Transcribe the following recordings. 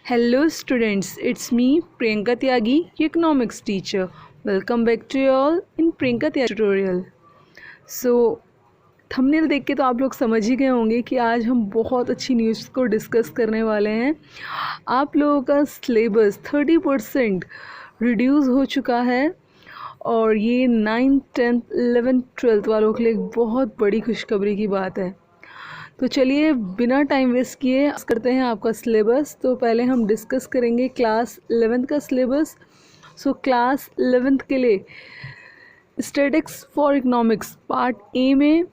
Hello students, it's me Priyanka Tyagi, your economics teacher. Welcome back to you all in Priyanka Tyagi tutorial. So thumbnail देख के तो आप लोग समझ ही गए होंगे कि आज हम बहुत अच्छी न्यूज़ को डिस्कस करने वाले हैं। आप लोगों का सिलेबस 30% रिड्यूस हो चुका है और ये 9th 10th 11th 12th वालों के लिए एक बहुत बड़ी खुशखबरी की बात है। तो चलिए बिना टाइम वेस्ट किए करते हैं आपका सिलेबस। तो पहले हम डिस्कस करेंगे क्लास 11th का सिलेबस। सो क्लास 11th के लिए statistics for economics part A में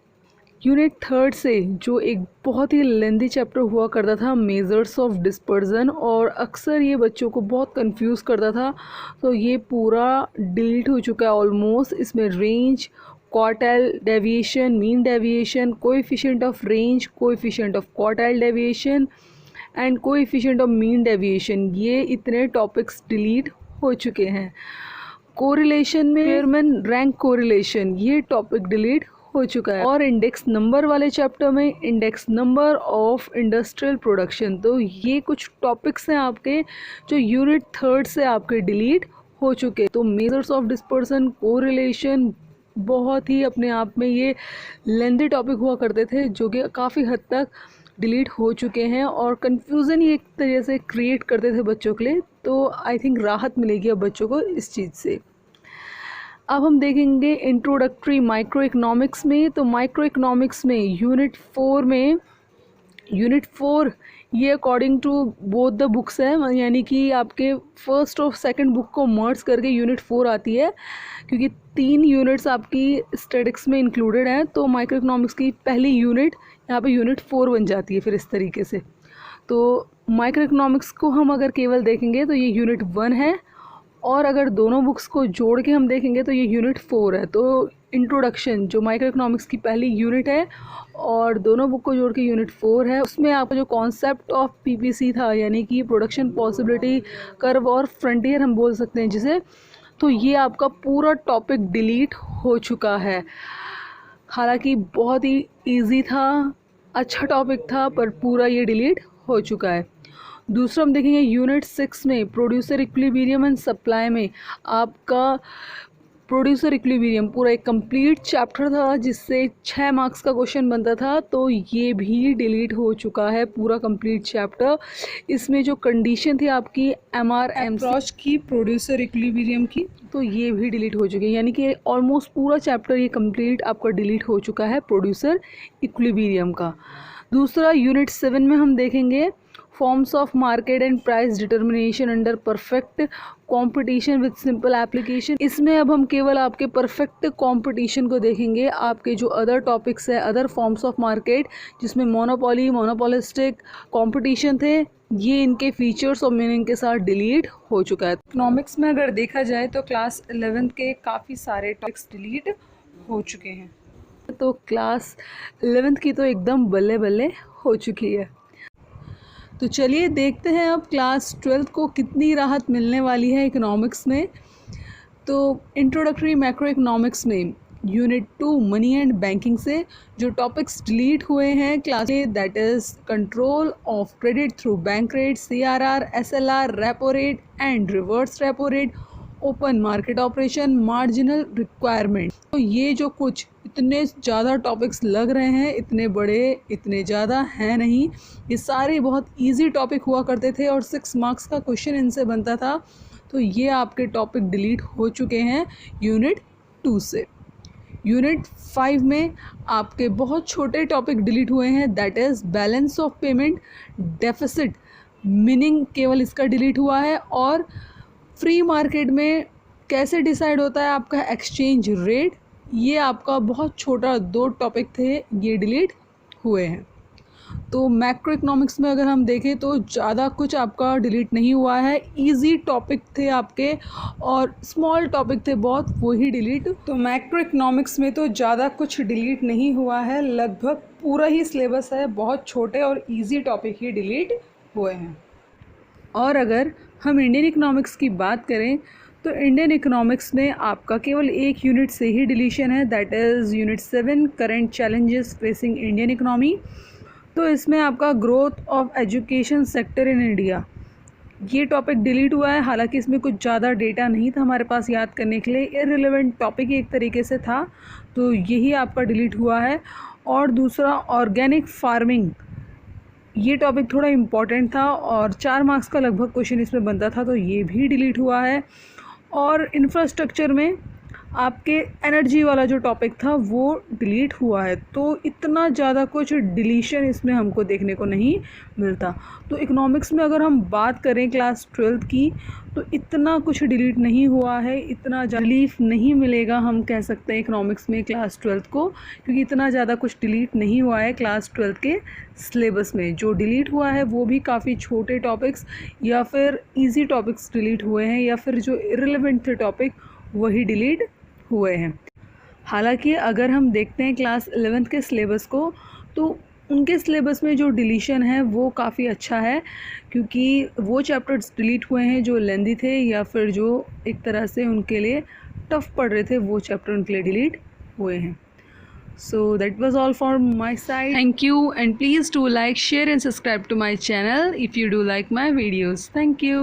यूनिट 3 से जो एक बहुत ही लेंदी चैप्टर हुआ करता था मेजर्स ऑफ डिस्पर्जन, और अक्सर ये बच्चों को बहुत कंफ्यूज करता था, तो ये पूरा डिलीट हो चुका है ऑलमोस्ट। इसमें range, quartile deviation, mean deviation, coefficient of range, coefficient of quartile deviation and coefficient of mean deviation, ये इतने टॉपिक्स डिलीट हो चुके हैं। कोरिलेशन में शेयरमैन रैंक कोरिलेशन, ये टॉपिक डिलीट हो चुका है। और इंडेक्स नंबर वाले चैप्टर में index number of industrial production, तो ये कुछ टॉपिक्स हैं आपके जो यूनिट 3 से आपके डिलीट हो चुके। तो मेजर्स ऑफ डिस्पर्सन, कोरिलेशन, बहुत ही अपने आप में ये लेंदी टॉपिक हुआ करते थे जो कि काफ़ी हद तक डिलीट हो चुके हैं और कन्फ्यूज़न ही एक तरह से क्रिएट करते थे बच्चों के लिए। तो आई थिंक राहत मिलेगी अब बच्चों को इस चीज़ से। अब हम देखेंगे इंट्रोडक्टरी माइक्रो इकोनॉमिक्स में। तो माइक्रो इकोनॉमिक्स में यूनिट 4 ये according to both the books है, यानी कि आपके फर्स्ट और सेकंड बुक को मर्ज करके यूनिट 4 आती है, क्योंकि 3 यूनिट्स आपकी स्टैटिस्टिक्स में इंक्लूडेड हैं। तो माइक्रो इकोनॉमिक्स की पहली यूनिट यहाँ पे यूनिट 4 बन जाती है फिर इस तरीके से। तो माइक्रो इकोनॉमिक्स को हम अगर केवल देखेंगे तो ये यूनिट 1 है, और अगर दोनों बुक्स को जोड़ के हम देखेंगे तो ये यूनिट 4 है। तो इंट्रोडक्शन जो माइक्रो इकोनॉमिक्स की पहली यूनिट है और दोनों बुक को जोड़ के यूनिट 4 है, उसमें आपका जो कॉन्सेप्ट ऑफ पीपीसी था, यानी कि प्रोडक्शन पॉसिबिलिटी कर्व और फ्रंटियर हम बोल सकते हैं जिसे, तो ये आपका पूरा टॉपिक डिलीट हो चुका है। हालांकि बहुत ही इजी था, अच्छा टॉपिक था, पर पूरा ये डिलीट हो चुका है। दूसरा हम देखेंगे यूनिट 6 में प्रोड्यूसर इक्विलिब्रियम एंड सप्लाई में आपका प्रोड्यूसर इक्विलिब्रियम पूरा एक कंप्लीट चैप्टर था जिससे 6 मार्क्स का क्वेश्चन बनता था, तो ये भी डिलीट हो चुका है पूरा कंप्लीट चैप्टर। इसमें जो कंडीशन थी आपकी MRM अप्रोच की प्रोड्यूसर इक्विलिब्रियम की, तो ये भी डिलीट हो चुकी है, यानी कि ऑलमोस्ट पूरा चैप्टर ये कंप्लीट आपका डिलीट हो चुका है प्रोड्यूसर इक्विलिब्रियम का। दूसरा यूनिट 7 में हम देखेंगे forms of market and price determination under perfect competition with simple application. इसमें अब हम केवल आपके परफेक्ट कंपटीशन को देखेंगे। आपके जो अदर टॉपिक्स है, अदर फॉर्म्स ऑफ मार्केट जिसमें मोनोपोली, मोनोपोलिस्टिक कंपटीशन थे, ये इनके फीचर्स और मीनिंग के साथ डिलीट हो चुका है। इकोनॉमिक्स में अगर देखा जाए तो क्लास 11th के काफ़ी सारे टॉपिक्स डिलीट हो चुके हैं, तो क्लास 11th की तो एकदम बल्ले बल्ले हो चुकी है। तो चलिए देखते हैं अब क्लास 12th को कितनी राहत मिलने वाली है इकोनॉमिक्स में। तो इंट्रोडक्टरी मैक्रो इकोनॉमिक्स में यूनिट 2 मनी एंड बैंकिंग से जो टॉपिक्स डिलीट हुए हैं क्लास में, that is control of credit through bank rate, CRR, SLR, repo rate and reverse repo rate, open market operation, marginal requirement. तो ये जो कुछ इतने ज़्यादा टॉपिक्स लग रहे हैं, इतने बड़े, इतने ज़्यादा हैं नहीं, ये सारे बहुत इजी टॉपिक हुआ करते थे और 6 मार्क्स का क्वेश्चन इनसे बनता था। तो ये आपके टॉपिक डिलीट हो चुके हैं यूनिट 2 से। यूनिट 5 में आपके बहुत छोटे टॉपिक डिलीट हुए हैं, that is balance of payment, deficit, meaning केवल इसका डिलीट हुआ है, और फ्री मार्केट में कैसे डिसाइड होता है आपका एक्सचेंज रेट, ये आपका बहुत छोटा 2 टॉपिक थे, ये डिलीट हुए हैं। तो मैक्रो इकोनॉमिक्स में अगर हम देखें तो ज़्यादा कुछ आपका डिलीट नहीं हुआ है, इजी टॉपिक थे आपके और स्मॉल टॉपिक थे बहुत, वही डिलीट। तो मैक्रो इकोनॉमिक्स में तो ज़्यादा कुछ डिलीट नहीं हुआ है, लगभग पूरा ही सिलेबस है, बहुत छोटे और ईजी टॉपिक ही डिलीट हुए हैं। और अगर हम इंडियन इकोनॉमिक्स की बात करें तो इंडियन इकोनॉमिक्स में आपका केवल एक यूनिट से ही डिलीशन है, that is unit 7 current challenges facing Indian economy. तो इसमें आपका growth of education sector in India, ये टॉपिक डिलीट हुआ है, हालांकि इसमें कुछ ज़्यादा डेटा नहीं था हमारे पास याद करने के लिए, इररिलेवेंट टॉपिक एक तरीके से था, तो यही आपका डिलीट हुआ है। और दूसरा ऑर्गेनिक फार्मिंग, ये टॉपिक थोड़ा इम्पॉर्टेंट था और 4 मार्क्स का लगभग क्वेश्चन इसमें बनता था, तो ये भी डिलीट हुआ है। और इंफ्रास्ट्रक्चर में आपके एनर्जी वाला जो टॉपिक था वो डिलीट हुआ है। तो इतना ज़्यादा कुछ डिलीशन इसमें हमको देखने को नहीं मिलता। तो इकोनॉमिक्स में अगर हम बात करें क्लास 12th की, तो इतना कुछ डिलीट नहीं हुआ है, इतना रिलीफ नहीं मिलेगा हम कह सकते हैं इकोनॉमिक्स में क्लास 12th को, क्योंकि इतना ज़्यादा कुछ डिलीट नहीं हुआ है क्लास 12th के सिलेबस में। जो डिलीट हुआ है वो भी काफ़ी छोटे टॉपिक्स या फिर ईजी टॉपिक्स डिलीट हुए हैं, या फिर जो इररिलेवेंट थे टॉपिक वही डिलीट हुए हैं। हालांकि अगर हम देखते हैं क्लास 11th के सिलेबस को, तो उनके सिलेबस में जो डिलीशन है वो काफ़ी अच्छा है, क्योंकि वो चैप्टर्स डिलीट हुए हैं जो लेंदी थे या फिर जो एक तरह से उनके लिए टफ़ पढ़ रहे थे, वो चैप्टर उनके लिए डिलीट हुए हैं। So that was all from my side. Thank you, and please do like, share and subscribe to my channel if you do like my videos. Thank you.